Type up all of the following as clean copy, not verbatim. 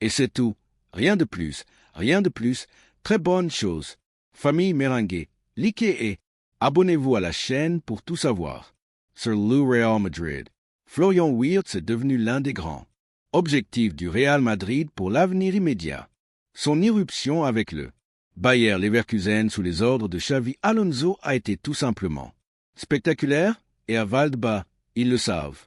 Et c'est tout. Rien de plus. Rien de plus. Très bonne chose. Famille Merengue, likez et abonnez-vous à la chaîne pour tout savoir. Sur le Real Madrid, Florian Wirtz est devenu l'un des grands. Objectif du Real Madrid pour l'avenir immédiat. Son irruption avec le Bayer Leverkusen sous les ordres de Xavi Alonso a été tout simplement spectaculaire et à Waldbach, ils le savent.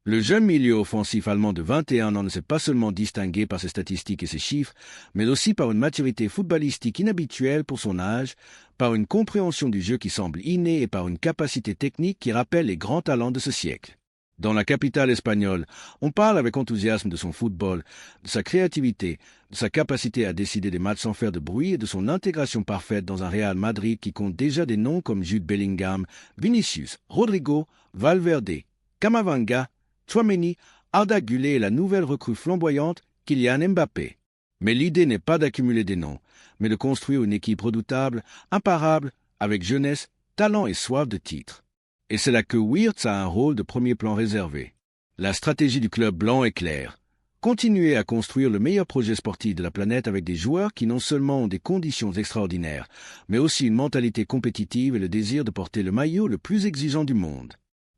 Le jeune milieu offensif allemand de 21 ans ne s'est pas seulement distingué par ses statistiques et ses chiffres, mais aussi par une maturité footballistique inhabituelle pour son âge, par une compréhension du jeu qui semble innée et par une capacité technique qui rappelle les grands talents de ce siècle. Dans la capitale espagnole, on parle avec enthousiasme de son football, de sa créativité, de sa capacité à décider des matchs sans faire de bruit et de son intégration parfaite dans un Real Madrid qui compte déjà des noms comme Jude Bellingham, Vinicius, Rodrigo, Valverde, Camavinga, Tchouaméni, Arda Güler et la nouvelle recrue flamboyante, Kylian Mbappé. Mais l'idée n'est pas d'accumuler des noms, mais de construire une équipe redoutable, imparable, avec jeunesse, talent et soif de titre. Et c'est là que Wirtz a un rôle de premier plan réservé. La stratégie du club blanc est claire. Continuer à construire le meilleur projet sportif de la planète avec des joueurs qui non seulement ont des conditions extraordinaires, mais aussi une mentalité compétitive et le désir de porter le maillot le plus exigeant du monde.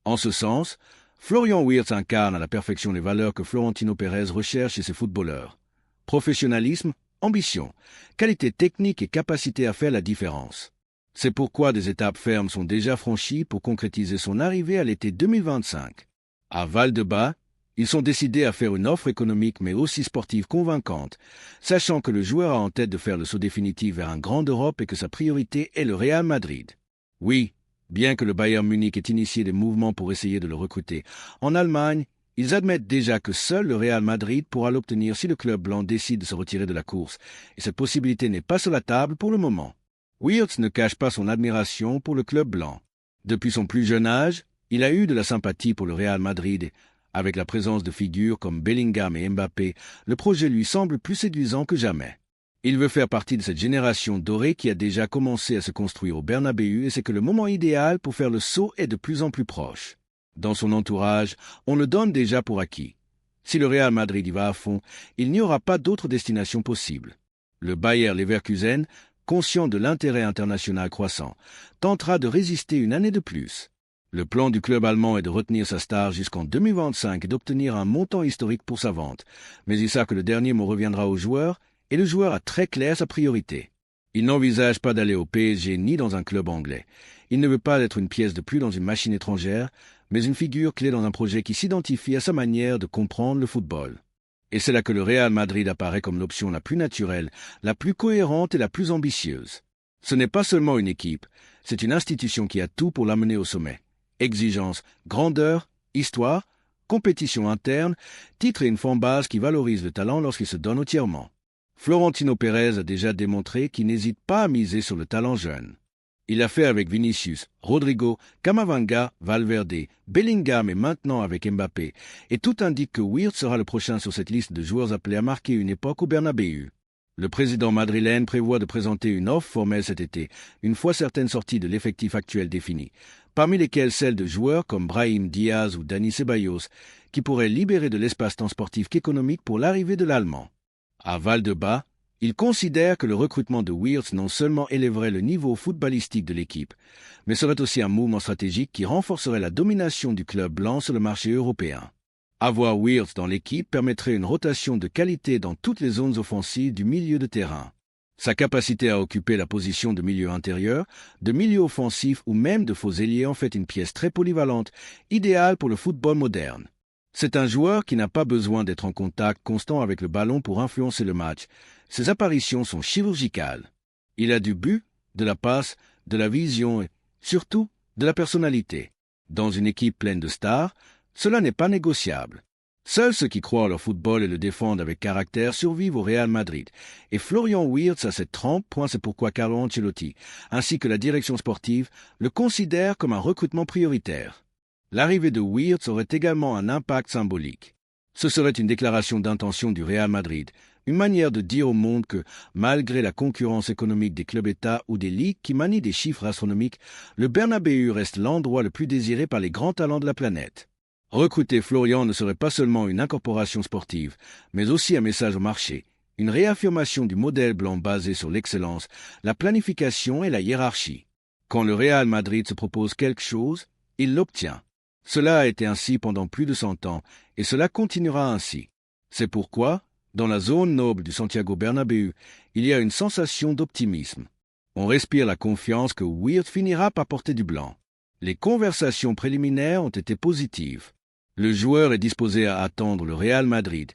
En ce sens, Florian Wirtz incarne à la perfection les valeurs que Florentino Pérez recherche chez ses footballeurs. Professionnalisme, ambition, qualité technique et capacité à faire la différence. C'est pourquoi des étapes fermes sont déjà franchies pour concrétiser son arrivée à l'été 2025. À Waldbach, ils sont décidés à faire une offre économique mais aussi sportive convaincante, sachant que le joueur a en tête de faire le saut définitif vers un grand Europe et que sa priorité est le Real Madrid. Oui, bien que le Bayern Munich ait initié des mouvements pour essayer de le recruter, en Allemagne, ils admettent déjà que seul le Real Madrid pourra l'obtenir si le club blanc décide de se retirer de la course, et cette possibilité n'est pas sur la table pour le moment. Wirtz ne cache pas son admiration pour le club blanc. Depuis son plus jeune âge, il a eu de la sympathie pour le Real Madrid et, avec la présence de figures comme Bellingham et Mbappé, le projet lui semble plus séduisant que jamais. Il veut faire partie de cette génération dorée qui a déjà commencé à se construire au Bernabéu et c'est que le moment idéal pour faire le saut est de plus en plus proche. Dans son entourage, on le donne déjà pour acquis. Si le Real Madrid y va à fond, il n'y aura pas d'autre destination possible. Le Bayer Leverkusen, conscient de l'intérêt international croissant, tentera de résister une année de plus. Le plan du club allemand est de retenir sa star jusqu'en 2025 et d'obtenir un montant historique pour sa vente. Mais il sait que le dernier mot reviendra au joueur, et le joueur a très clair sa priorité. Il n'envisage pas d'aller au PSG ni dans un club anglais. Il ne veut pas être une pièce de plus dans une machine étrangère, mais une figure clé dans un projet qui s'identifie à sa manière de comprendre le football. Et c'est là que le Real Madrid apparaît comme l'option la plus naturelle, la plus cohérente et la plus ambitieuse. Ce n'est pas seulement une équipe, c'est une institution qui a tout pour l'amener au sommet. Exigence, grandeur, histoire, compétition interne, titre et une fanbase qui valorise le talent lorsqu'il se donne entièrement. Florentino Pérez a déjà démontré qu'il n'hésite pas à miser sur le talent jeune. Il l'a fait avec Vinicius, Rodrigo, Camavinga, Valverde, Bellingham et maintenant avec Mbappé, et tout indique que Wirtz sera le prochain sur cette liste de joueurs appelés à marquer une époque au Bernabéu. Le président madrilène prévoit de présenter une offre formelle cet été, une fois certaines sorties de l'effectif actuel définies, parmi lesquelles celles de joueurs comme Brahim Diaz ou Dani Ceballos, qui pourraient libérer de l'espace tant sportif qu'économique pour l'arrivée de l'Allemand. À Waldbach, il considère que le recrutement de Wirtz non seulement élèverait le niveau footballistique de l'équipe, mais serait aussi un mouvement stratégique qui renforcerait la domination du club blanc sur le marché européen. Avoir Wirtz dans l'équipe permettrait une rotation de qualité dans toutes les zones offensives du milieu de terrain. Sa capacité à occuper la position de milieu intérieur, de milieu offensif ou même de faux ailier en fait une pièce très polyvalente, idéale pour le football moderne. C'est un joueur qui n'a pas besoin d'être en contact constant avec le ballon pour influencer le match. Ses apparitions sont chirurgicales. Il a du but, de la passe, de la vision et, surtout, de la personnalité. Dans une équipe pleine de stars, cela n'est pas négociable. Seuls ceux qui croient en leur football et le défendent avec caractère survivent au Real Madrid. Et Florian Wirtz a cette trempe, c'est pourquoi Carlo Ancelotti, ainsi que la direction sportive, le considèrent comme un recrutement prioritaire. L'arrivée de Wirtz aurait également un impact symbolique. Ce serait une déclaration d'intention du Real Madrid, une manière de dire au monde que, malgré la concurrence économique des clubs-États ou des ligues qui manient des chiffres astronomiques, le Bernabéu reste l'endroit le plus désiré par les grands talents de la planète. Recruter Florian ne serait pas seulement une incorporation sportive, mais aussi un message au marché, une réaffirmation du modèle blanc basé sur l'excellence, la planification et la hiérarchie. Quand le Real Madrid se propose quelque chose, il l'obtient. Cela a été ainsi pendant plus de 100 ans, et cela continuera ainsi. C'est pourquoi, dans la zone noble du Santiago Bernabéu, il y a une sensation d'optimisme. On respire la confiance que Weird finira par porter du blanc. Les conversations préliminaires ont été positives. Le joueur est disposé à attendre le Real Madrid.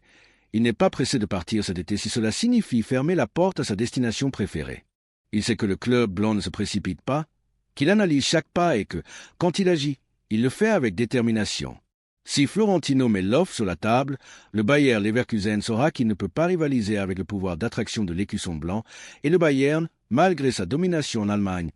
Il n'est pas pressé de partir cet été si cela signifie fermer la porte à sa destination préférée. Il sait que le club blanc ne se précipite pas, qu'il analyse chaque pas et que, quand il agit, il le fait avec détermination. Si Florentino met l'offre sur la table, le Bayer Leverkusen saura qu'il ne peut pas rivaliser avec le pouvoir d'attraction de l'écusson blanc, et le Bayern, malgré sa domination en Allemagne,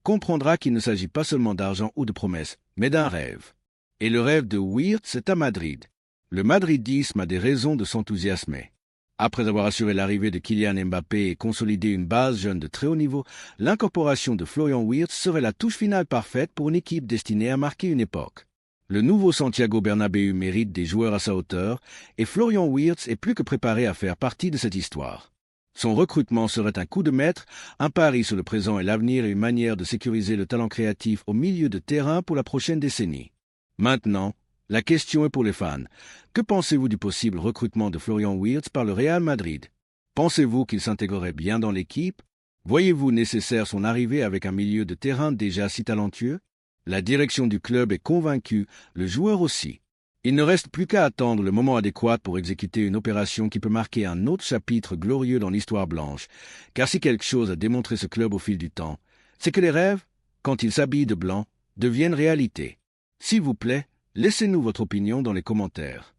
comprendra qu'il ne s'agit pas seulement d'argent ou de promesses, mais d'un rêve. Et le rêve de Weird, c'est à Madrid. Le madridisme a des raisons de s'enthousiasmer. Après avoir assuré l'arrivée de Kylian Mbappé et consolidé une base jeune de très haut niveau, l'incorporation de Florian Wirtz serait la touche finale parfaite pour une équipe destinée à marquer une époque. Le nouveau Santiago Bernabéu mérite des joueurs à sa hauteur, et Florian Wirtz est plus que préparé à faire partie de cette histoire. Son recrutement serait un coup de maître, un pari sur le présent et l'avenir et une manière de sécuriser le talent créatif au milieu de terrain pour la prochaine décennie. Maintenant, la question est pour les fans. Que pensez-vous du possible recrutement de Florian Wirtz par le Real Madrid? Pensez-vous qu'il s'intégrerait bien dans l'équipe? Voyez-vous nécessaire son arrivée avec un milieu de terrain déjà si talentueux? La direction du club est convaincue, le joueur aussi. Il ne reste plus qu'à attendre le moment adéquat pour exécuter une opération qui peut marquer un autre chapitre glorieux dans l'histoire blanche. Car si quelque chose a démontré ce club au fil du temps, c'est que les rêves, quand ils s'habillent de blanc, deviennent réalité. S'il vous plaît, laissez-nous votre opinion dans les commentaires.